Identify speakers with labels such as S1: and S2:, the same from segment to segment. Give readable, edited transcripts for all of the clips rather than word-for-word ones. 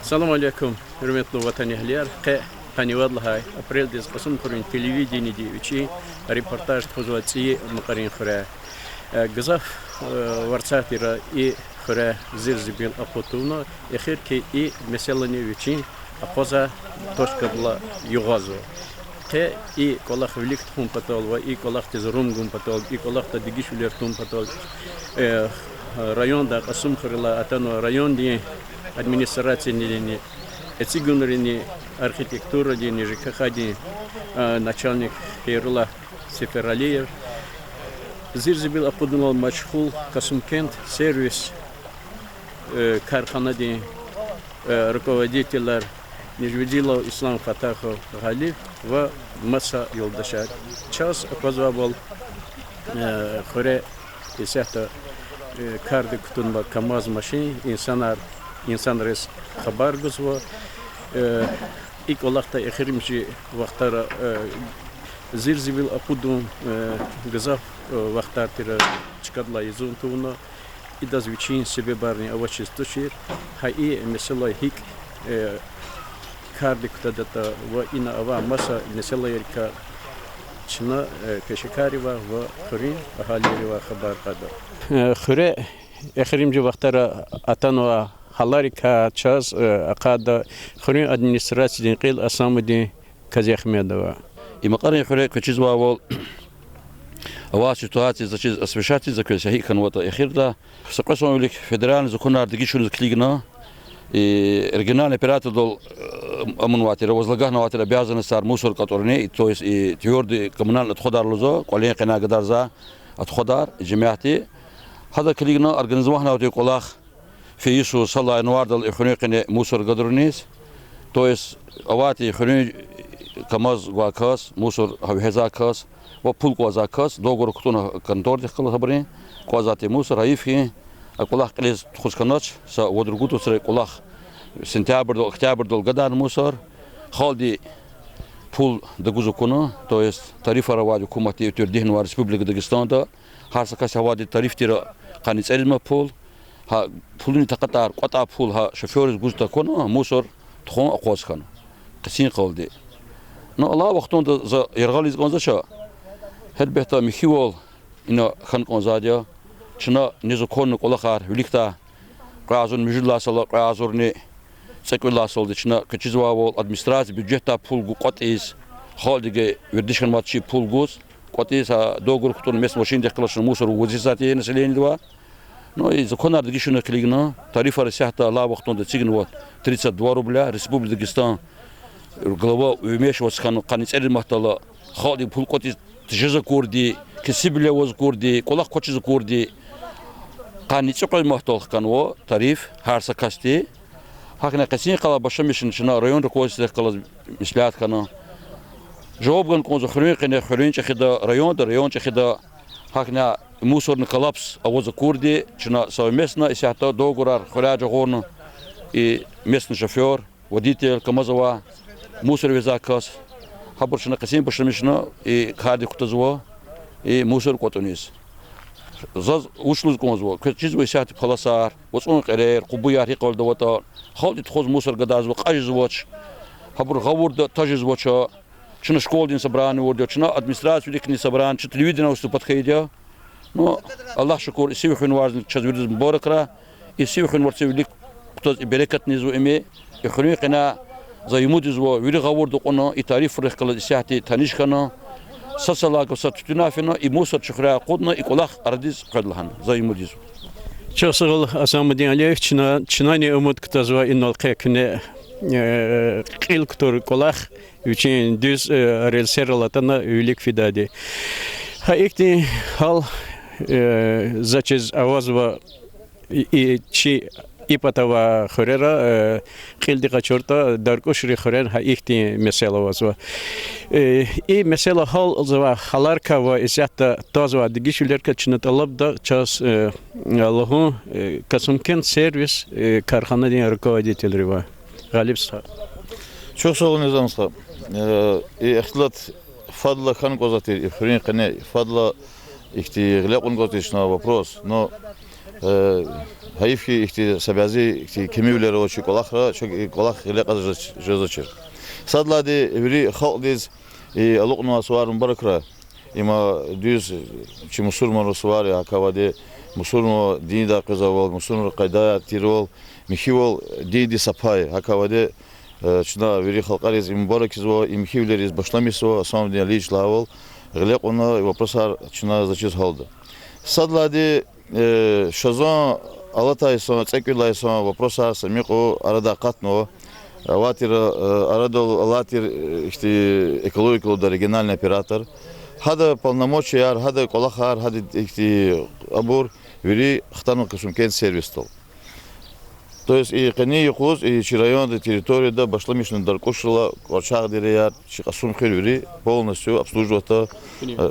S1: Салам алейкум, hürmetli vatan ehliler. Панивадлахай, апрель дез касым хурин телевидение девичи, репортаж позвати макарин хуре. Газав варцатира и хуре зирзибил апотуна, эхирки и меселани вичи, апоза точка для югазу. И колах велик тхум патол, и колах тез румгум патол, и колах та дигиш велер тхум патол. Район да касым хурила атану район ди администрации не Эцигунрини архитектура день ЖКХ день начальник Хейрула Сефералиев. Зирзибил апудунал Мачхул Касумкент сервис Кархана день руководитель Нижведилов Ислам Фатахов Галив в Маса Юлдашар. Час оказывал хоре десята карды кутунба КамАЗ машин инсан рес хабар гузва. И колахта эхримчи вахтара зирзибил апудун газав вахтар тира чкадла изун туна и дозвичин себе барни авачистушир хаи mesela хик кардик тадата ва ина ава маса mesela ерка чна кешикарива ва хурин ахалирива хабар када хуре эхримчи вахтара атанва Халарика час акада хурин администрации қил асамуди Казахмедова.
S2: И макарин хуре качизвавол ава ситуации зачиз освещать закрыть ханвата эхирда сакасом велик федеральный законар дигишун клигна и региональный оператор дол амунватира возлагахна ватира обязанность ар мусор который то есть и твердый коммунальный отходар лозо колен кена гадар за отходар جماعتي هذا клигна организована вот колах فيسو صلاة نواردل إخواني موسر قدرنيس تويس أواتي إخواني كماز واكاس موسر هزاكاس وبول قوازاكاس دوغور كتونا كنتور دخل خبرين قوازاتي موسر هايفي أقولах قليز تخش كناتش سا ودرقوتو سري قولах سنتيابر دو اختيابر دو القدار موسر خالدي пул дагузу куна تويس тарифа равади кумати тюрдихн ва республика Дагестан да харсакас хавади тариф тира каниц эльма пул ها پولنی تقطار قطع پول ها شفیور گوشت کنه موسر تخون اقواس کنه قسین قلدی نه الله وقتون ز یرغالیز گنزه شا هر بهتا میخیول اینا خان گنزادیا چنا نیزو کن کلا خار ولیکتا قازون میجلا سال قازورنی سکولا سال چنا کچیزوا ول ادمنستراسی بودجتا پول قطعیز حال دیگه وردیشن ماتشی پول گوز قطعیز دوغور کتون مثل ماشین دخلشون موسر وزیزاتی نسلینی دوا Ну и законар дагишуна клигна, тарифа ресяхта ла вахтон да цигн вот 32 рубля, Республика Дагестан глава умешиваться каниц эль махтала, хади пул коти тжеза курди, кесибля воз курди, колах кочиз курди, каниц кой махтал канво тариф харса касти, хакна касин кала башамишин чина район руководитель кала мислят кана. Жавабган конзо хрюин чахида район чахида хакна мусорный коллапс авоза курди, чина совместно, и сята договор, хуляджа горно, и местный шофер, водитель КамАЗова, мусор везакас, хабуршина касим пашамишна, и хади кутазва, и мусор котунис. Заз ушлуз конзва, качизва сята паласар, вацун карьер, кубуяр хикалдавата, халдит хоз мусор гадазва, кажизвач, хабур гавурда тажизвача, чина школдин собраны вордя, чина администрацию дикни собран, чина телевидение уступат хайдя. Но Аллах шукур, иси вихун важный час вирус баракра, иси вихун варцы велик, кто берекат низу име, и хруни кена за ему дизво вири гавурду кона и тариф рехкала исяхти танишкана, сасалага сатутунафина и мусор чухря кодна и колах ардиз кадлхан за ему дизу.
S1: Часыл Асамудин Алиев чинани умут ктазва иннал кекне қил ктор колах үчин düz рельсерлатана велик фидади. Хаикти хал зачез авазва и чи ипатава хорера қилдиқа чорта даркошри хорер хаикти месела вазва. И месела хал зва халарка ва исята тазва дигишулерка чинаталаб да час Аллаху Касумкент сервис кархана дин руководитель рива. Галиб Сахаб.
S3: Çok sağ olun Nizam Sahab. İhtilat фадла хан козати хрин кане фадла ихти глякун козати шна вопрос но Hayıfki ihti sebebi ihti kemiğleri o şu kolakra çok kolak ile kadar cezaçır. Sadladi biri haldiz aluknu asvarın barakra ima düz çi musulman asvar ya kavade musulmo dinda kızavol musulmo kayda tirol mihivol didi sapay hakavade çna biri halkariz imbarakizvo imhivleriz başlamışo samdya liçlavol Глек она вопросар чина зачис холда. Садлади шазон алатайсон цекюлайсон вопросар самико арада катно ватир арадол алатир ихти экологико да региональный оператор. Хада полномочия, хада колахар, хада ихти абур вери хтану касумкен сервис тол. То есть и кани юкуз и район да территория да башламишный даркушла корчаг дирияр шикасум хирвери полностью обслуживает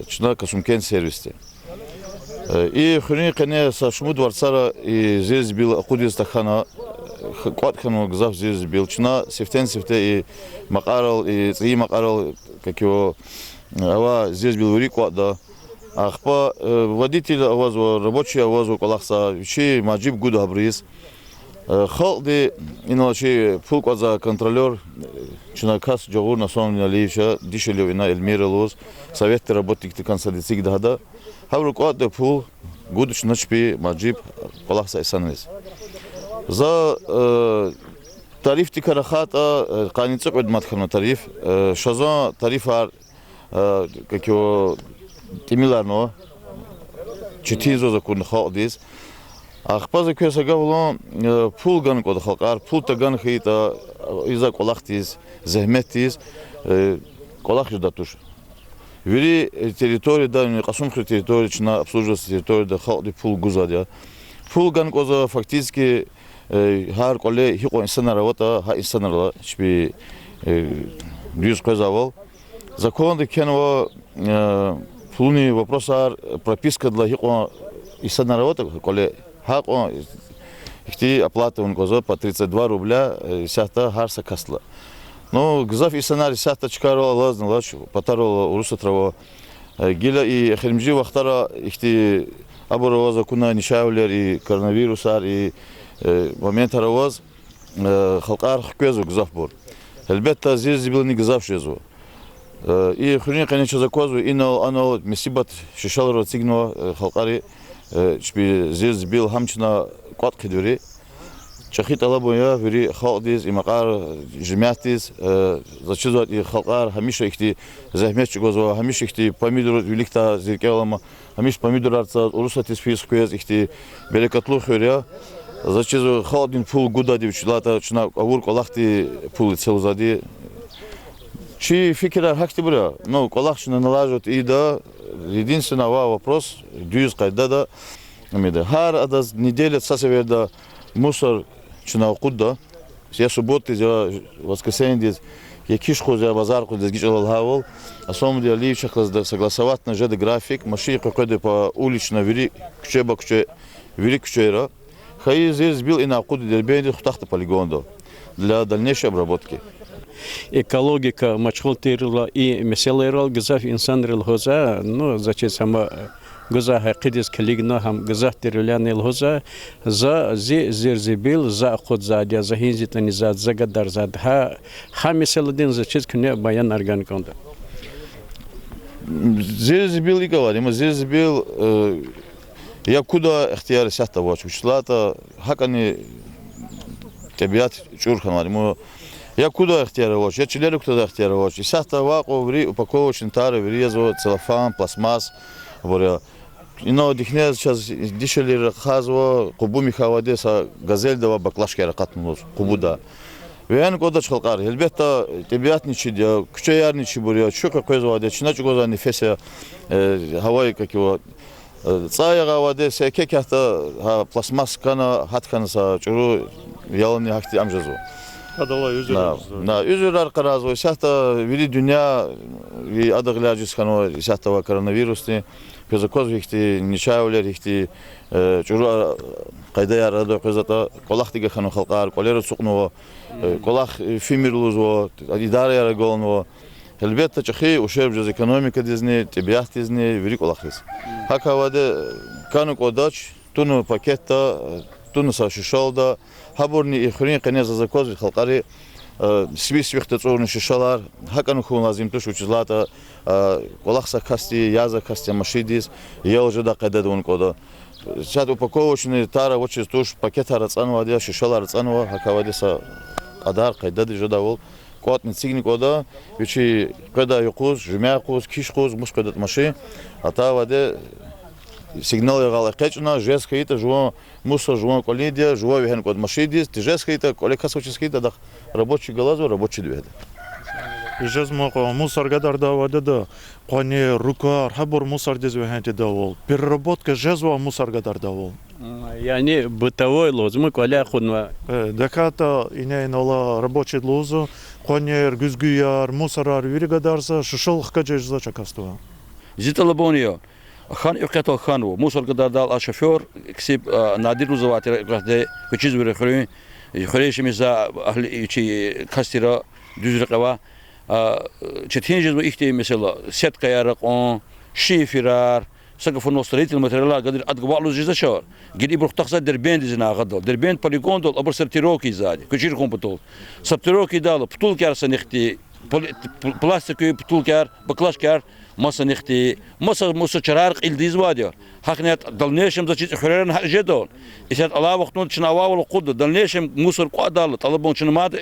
S3: чина касумкен сервисе. И хрени кани со шму дворцара и здесь был акудис тахана квадхану гзав здесь был чина сефте и макарал и ци макарал как его ава здесь был вери квада ахпа водитель авазу рабочий авазу колахса чи маджиб гуд абриз Халди иначе фук за контролер чинакас джогур на самом деле еще дишелев на Эльмиралуз совет работник консолидаций дада хавру код фул гуд чиначпи маджиб колахса исанвес за тариф тикарахата каницок ведматхана тариф шаза тарифар как его тимиларно читизо закон халдис Ахпаза көса гавлон пул ган код халкар пул таган хита иза колахтиз зехметтиз колах юдатуш. Вери территория да касум территория чна обслуживает территория да халди пул гузадя. Пул ган коза фактически хар коле хико инсана работа ха инсана шби дюз козавол. Закон да кенва пулни вопросар прописка для хико инсана работа коле Хако ихти оплата он коза по 32 рубля сята харса касла. Но гзав и сценарий сята чкарова лазна лач потарова уруса трава. Гила и хримжи вахтара ихти абуроваза куна нишаулер и коронавирусар и момент араваз халкар хкезу гзав бор. Элбетта здесь был не гзав шезу. И хрени конечно заказу и оно месибат шишалро цигно халкари Шби здесь был хамчина кот кидури. Чахит алабоя вери халдиз и макар жмятиз зачизот и халкар хамиша ихти захмет чгозо хамиша ихти помидор великта зеркалама хамиш помидорарца урусатис фискуез ихти берекатлу хөря зачизо халдин пул гудади учлата чна авур колахти пул целзади чи фикра хакти бура но колахшина налажот и да единственный вопрос, дюз кайда да, хар адаз неделя сасеверда мусор чина куда, я субботы я воскресенье я кишку за базар куда сгичал хавал, а самом деле ливчах согласовать на жеды график, машины какой-то по улично вери кчеба кче вери кчера, хай здесь был и на куда дербенди хтахта полигондо для дальнейшей обработки.
S1: Экологика мачхолтирла и меселерал гзав инсанрил хоза ну зачем сама гза хакидис калигна хам гза тирулянил хоза за зерзибил за ход за дя за хинзитани за загадар за ха меселадин зачем кне баян орган конда
S3: зерзибил и говорим зерзибил я куда ихтияр сята воч учлата хакани табиат чурханаримо Я куда ихтияровать? Я челеру куда ихтияровать? И сахта ваку ври упаковочный тары врезу целлофан, пластмасс, говоря. И на дихне сейчас дишели хазво кубу михаваде са газель дава баклашки ракатнулось кубуда. Вен кода чхалкар. Элбетта тебиатничи да кучаярничи буря. Что какой заводе? Чиначу гоза нефеся хавай как его. Цая воде се кекята пластмасс кана хаткана са чуру ялани хакти амжазу. Да, üzüler karazı. Şahta veri dünya ve adaglacis kanu şahta va koronavirusni. Pezakoz ihti nişavler ihti çuru qayda yarada qazata kolaqtiga kanu xalqar kolera suqnu kolaq fimirluzo idare yara golnu. Elbette çxi uşerb jaz ekonomika dizni, tabiat dizni veri kolaqis. Hakavade kanu kodaç туну пакетта туну сашишалда хабурни ихрин қенеза закоз халқари свис вихта цурни шишалар хакану хун лазим туш учизлата колахса касти яза касти машидис елжда қададун кода чат упаковочный тара учиз туш пакетара цанвадия шишалар цанва хакавадиса адар қайдады жадавол котни цигни кода вичи қада юқуз жумяқуз кишқуз мушқадат маши атаваде сигнал ягала кечна жескаита жуа мусор жуа колидия жуа вихен код машидис тижескаита колекасовческаита да рабочий галазу рабочий двед
S4: жезмоко мусор гадар давада да коне рукар хабор мусор дез вихенте давол переработка жезва мусор гадар давол
S1: يعني бытовой лозмы коля хунва
S4: даката ине нола рабочий лозу коне гүзгүяр мусорар виригадарса шушол хкажеза чакастува
S2: зиталабонио хан иқато хану мусор гадардал а шофер ксиб надир рузавати гахде кучиз вирхрин хреш миза ахли чи кастира дүзрқава четинжиз ихти mesela сетка ярак он шифирар сакафон строительный материал гадир адгвалу жизашор гиди брухтахса дербенд зина гадал дербенд полигон дол абр сортировки сзади кучир компутол сортировки дал птулкар санихти пластиковый птулкар баклашкар маса нехти маса чарарк илдиз вадио хакнет дальнейшем зачит хуререн жедон исят ала вақтун чинавал қуд дальнейшем мусор қадал талабон чинмад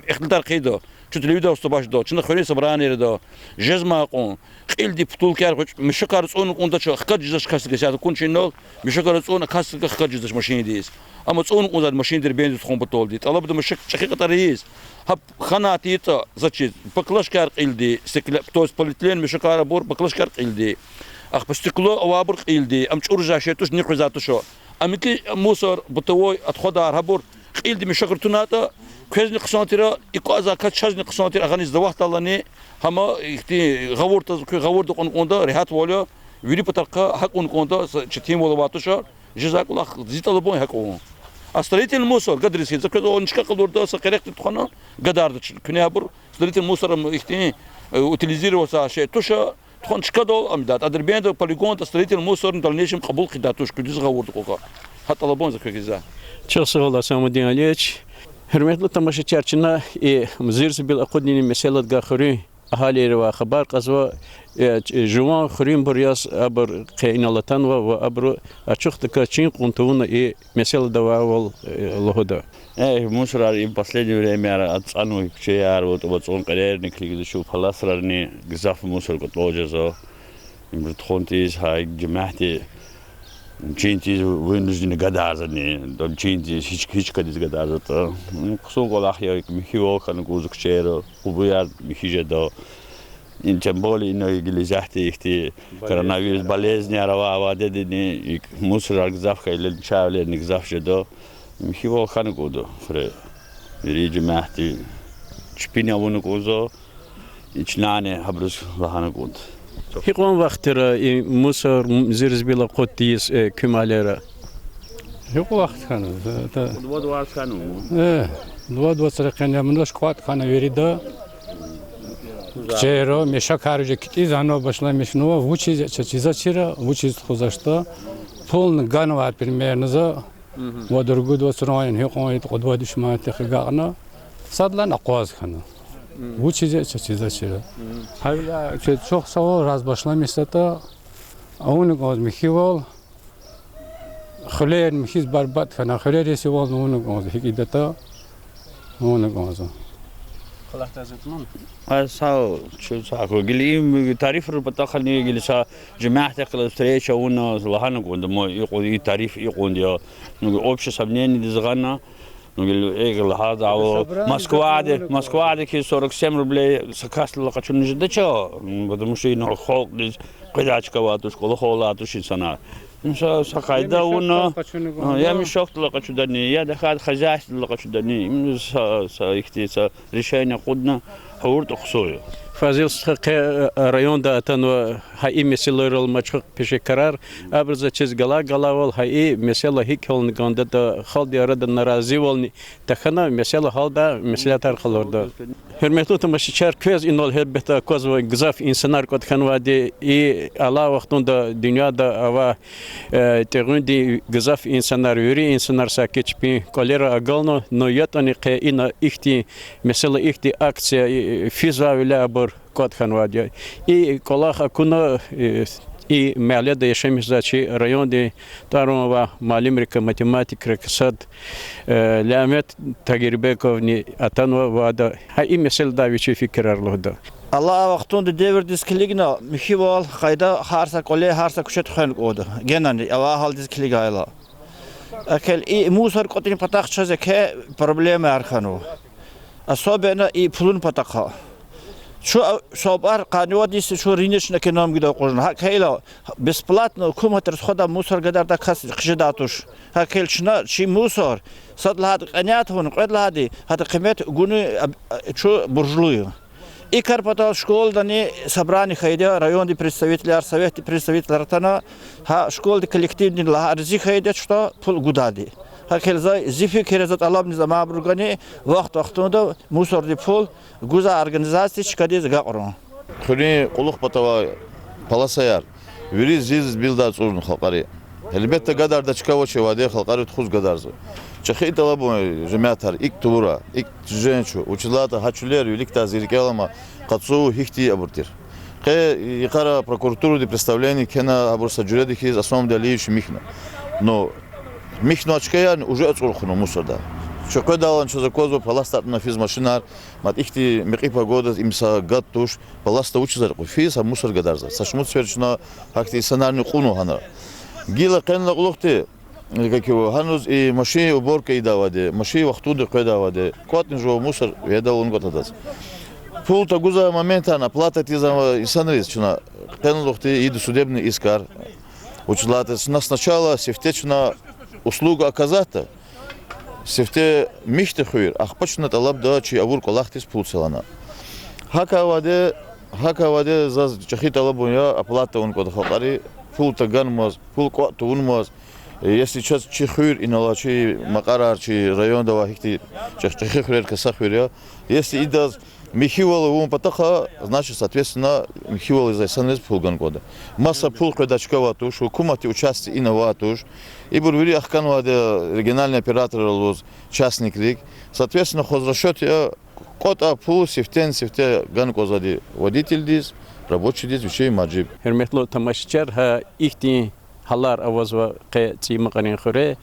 S2: ихтилдар қидо чутливидо устобашдо чин хуре собрание до жезмақон илди птулкар мишкар цун унда чо хкад жизаш касга сят кун чинол мишкар цун касга хкад жизаш машин дис ама цун унда машин дер бенз компутол ди талабdo мишк чахиқатар is hab khanatita zachit baklashkar qildi stikla то есть полиэтилен мишкара бор baklashkar qildi ах по стекло авабр qildi am чуржа шетуш не хузату шо амики мусор бытовой отходар хабор qildi мишкартуната көзни қысантира иқаза качажни қысантира агани завахталани хама ихти гаворда онда рехат воло вири патарка хак онда чтим воловату шо жизакулах зиталбон хакон строительный мусор гадрис закрыт он чка кылдырда корректно тухана гадарды күнә бур строительный мусор ихти утилизировался шей туша тухан чка дол амдат адербенд полигон строительный мусор в дальнейшем кабул кидатуш күдиз гаворды кока хаталабон закрыгиза
S1: часовала Самудин Алиевич hürmetli tamaşaçılarına mzirz bil akudini meselat gahuri ahali ve haber qazwa juwan khurim buryas abr qainalatan ve abr açık ткачин quntuuna mesel davawal lohoda
S5: мусор и в последнее время отцану чеяр вот он карьерный клик еще фаласрарни гзаф мусор готложезо им тхонтис хай джмахти чинтис вынуждены гадазани дом чинтис хичка диз гадазата кусун голах я михио кан гузук черо убуяр михижедо ин чемболи но игилизахти ихти коронавирус болезни арава авадедини мусор гзаф хайлен чавле гзаф жедо михио кан гудо фре риджи махти чпиня вуну гузо ичнане хабрус лахана гуд
S1: Hiqon vaqtira musor mzirz bil qottis kümalera
S6: Yok vaqt kana.
S5: Два кану.
S6: Два сракана мнош кват kana verida. Черо меша карже кити зано башла мешно вучи чизачира вучи хозашта полн ганва примерно за водоргу два сроин hiqon it qodwa dishmat khigana sadlan aqoz kana. Вучи чизачира. Hayla çok sağ raz başlamışsa da onu goz mihivol خلير مخيز برباد فانا خلير يسوال نونو غوز هيك دتا نونو غوز
S1: خلاص تزتمن
S5: ساو شو ساكو قليم تعريف البطاقه خلني قال سا جماعه الستريش ونا لهنا قند مو يقول تعريف يقول يا اوبش سبنين دزغنا نقول ايه هذا موسكو كي 47 рублей سكاست لقى نجدچا потому что ино хол قدачка ватуш коло холатуш сана إنشاء سقايدا ونا يا مشوفت لقى شدني يا دخل خزاش لقى شدني من سا يختي سا ريشين قدنا حورت خصويا
S1: Фазилский районда атану хай меселерл мачхак пеше карар абрза чиз галагалавол хай месела хиколн гандата халди арада нарази волни тахана месела халда меселатар халорда hürmetli tamaşaçılar köz inol hebbeta kozva gzaf insanlar kot kanvadi i ala vaxtunda dünyada ava tegundi gzaf insanlar yuri insanlar saketpi kolera agalno no yatani qe ina ihti mesela ihti akция физа вилябор кот ханвадия и колаха куна и мяледа яшемизачи районде тарова малимрика математика ксад лямет тагирбековни атанва вада ха и месел давичи фикрарлода
S7: Allah vaxtında devirdiskligna mihivol qayda harsa kole harsa kuşet xön qodu genani ava hal diskligayla akel i musar qotin pataqçaze ke problemi arxanu особенно и пулун патаqa Şu sobar kanıwadisi şu rinişne kenam gida qo'jna ha kayla бесплатно hukumat расхода мусор гадарда kas qishidatush ha kelchna chi musor sadlad qaniyat hun qadladi hada qimet guni chu буржую и карпатал школдани собрани хайда районный представитель совет представитель ратана ha школды коллективный ларзи хайда что пул гудади Hakeza zifi kerezat alabni zama burgani vaxtında musordi pul guza organizasiya çıkadiz gaqron.
S3: Xuni quluq patava palasayar. Viri ziz bilda çurun xalqari. Elbette gadar da çıkavoçe vade xalqari txuz gadarzu. Çexi talabo jematar ilk tura, ilk jençu, uçlata haçuler юлик тазиркелама qatsu hihti aburtir. Qe iqara prokuraturu de представление kena abursa jurediki asom daliyesh mihna. Но Михночкаян уже отцурхну мусорда. Что когда он что заказывал паласта на физмашинар, мат ихти микипа года имса гаттуш паласта учится физ а мусор гадарза. Сашмут сверчно хакти санарный куну хана. Гила кенла улухты как его хануз и машины уборка и даваде, машины вахтуды кайдаваде. Котин же мусор едал он готовец. Пул тагуза момента на плата ти за инсанрис чна. Кенла улухты иду судебный искар. Училата сначала сефтечна услуга оказата сефте михте хуир ахпачна талаб да чи авур колахтис пулселана хакаваде за чахи талабуя оплата он код хатари пул таганмаз пул кот унмаз если час чи хуир инала чи макарар чи район да вахти чахи хуир касахуир если идаз Михивол ум патаха, значит, соответственно, Михивол из Айсанес пулган года. Масса пул кредачкова туш, хукумати участие и нова туш. И бурвири ахканваде региональный оператор лоз частник рик. Соответственно, хозрасчет я кота пул сефтен сефте ган козади водитель диз, рабочий диз, вещей маджиб.
S1: Hürmetli tamaşaçılar ha ihti halar avazva qe çimaqanin xure.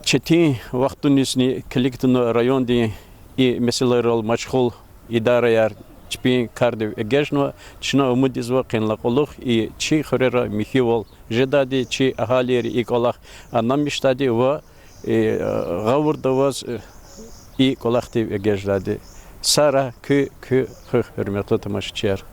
S1: Çetin vaxtun isni kolektivno rayonda и меселерол мачхул идараяр чпин кардев эгежно чна умудизва кенлаколух и чи хорера михивол жедади чи ахалери и колах анамиштади ва гавурдаваз и колахтив эгеждади сара кü hürmetli tamaşaçılar